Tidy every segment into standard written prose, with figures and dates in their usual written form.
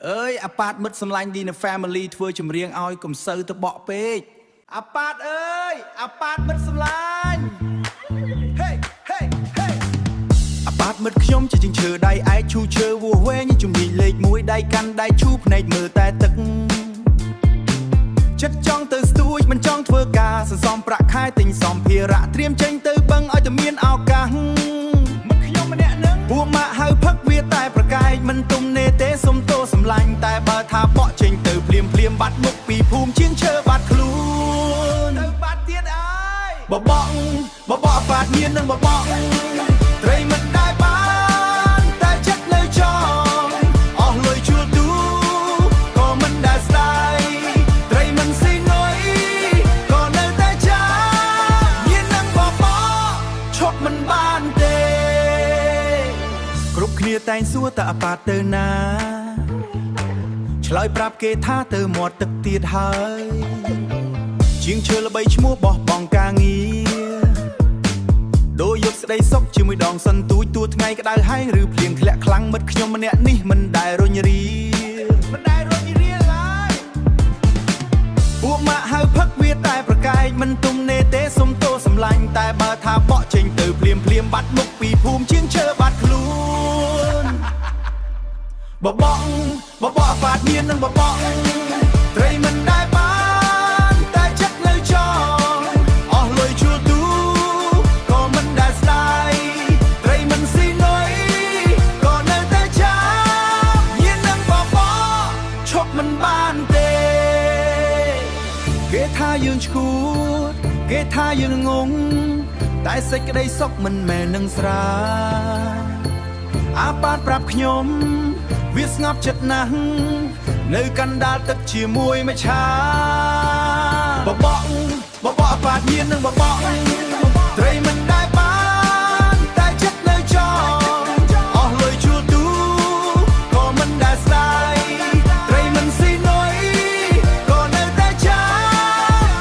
เอ้ยอาปาดมิดสำลังดีใน family ធ្វើ ចម្រៀង ឲ្យ កុំ សូវ ទៅ បក ពេក អាប៉ាត អើយ អាប៉ាត មិត្ត សម្លាញ់ Hey Hey Hey អាប៉ាត មិត្ត ខ្ញុំ ជា ជាង ឈើ ដៃ ឯក ឈូ ឈើ វោះ វែង ជំនាញ លេខ 1 ដៃ កាន់ ដៃ ឈូ ភ្នែក មើល តែ ទឹក ចិត្ត ចង់ ទៅ ស្ទួយ មិន ចង់ ធ្វើ ការ សន្សំ ប្រាក់ ខែ ទិញ សម្ភារៈ ត្រៀម ចេញ ទៅ បឹង ឲ្យ តែ មាន ឱកាស មិត្ត ខ្ញុំ ម្នាក់ នឹង ពួក ម៉ាក់ ហៅ ផឹក វា តែ ប្រកែក មិន ទុំ នេ ទេ សុំ ទោ សម្លាញ់ តែ បើ ថា បក ចេញ ទៅ ភ្លាម ភ្លាម បាត់ មុខ ពី ភូមិ ជាង ឈើ បាត់ ខ្លួន ទៅ បាត់ ទៀត អើយ បបក អាប៉ាត មាន នឹង បបក ត្រី មិន ដែល បាន តែ ចិត្ត នៅ ចង់ អស់ លុយ ជួល ទូ ក៏ មិន ដែល ស្ដាយ ត្រី មិន ស៊ី នុយ ក៏ នៅ តែ ចា មាន នឹង បបក ឈប់ មិន បាន ទេ គ្រប់ គ្នា តែង សួរ តើ អាប៉ាត ទៅ ណា ឆ្លើយ ប្រាប់ គេ ថា ទៅ មាត់ ទឹក ទៀត ហើយ ជាង ឈើ ល្បី ឈ្មោះ បោះ បង់ ការ ងារ ដូរ យក ស្ដី សុខ ជាមួយ ដង សន្ទូច ទួ ថ្ងៃ ក្តៅ ហែង ឬ ភ្លៀង ធ្លាក់ ខ្លាំង មិត្ត ខ្ញុំ ម្នាក់ នេះ មិន ដែល រុញ រា មិន ដែល រុញ រា ឡើយ ពួក ម៉ាក់ ហៅ ផឹក វា តែ ប្រកែក មិន ទុំ នេ ទេ សុំ ទោ សម្លាញ់ តែ បើ ថា បក ចេញ ទៅ ភ្លាម ភ្លាម បាត់ មុខ ពី ភូមិ ជាង ឈើ បាត់ ខ្លួន បបក អាប៉ាត មាន នឹង បបក ត្រី មិន ដែល បាន តែ ចិត្ត នៅ ចង់ អស់ លុយ ជួល ទូ ក៏ មិន ដែល ស្ដាយ ត្រី មិន ស៊ី នុយ ក៏ នៅ តែ ចា មាន នឹង បបក ឈប់ មិន បាន ទេ គេ ថា យើង ឈួត គេ ថា យើង ងង តែ សេចក្ដី សុខ មិន មែន នឹង ស្រាយ អាប៉ាត ប្រាប់ ខ្ញុំ វា ស្ងប់ ចិត្ត ណាស់ នៅ កណ្ដាល ទឹក ជាមួយ មច្ឆា បបក អាប៉ាត មាន នឹង បបក ត្រី មិន ដែល បាន តែ ចិត្ត នៅ ចង់ អស់ លុយ ជួល ទូ ក៏ មិន ដែល ស្ដាយ ត្រី មិន ស៊ី នុយ ក៏ នៅ តែ ចា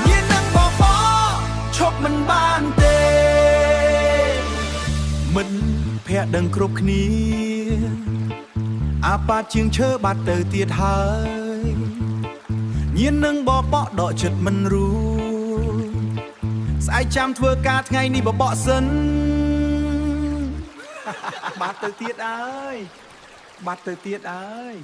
មាន នឹង បបក ឈប់ មិន បាន ទេ មិន ភ័ក្រ ដឹង គ្រប់ គ្នា អាប៉ាត ជាង ឈើ បាត់ ទៅ ទៀត ហើយ ញៀន នឹង បបក ដក ចិត្ត មិន រួច ស្អែក ចាំ ធ្វើ ការ ថ្ងៃ នេះ បបក សិន បាត់ ទៅ ទៀត អើយ បាត់ ទៅ ទៀត អើយ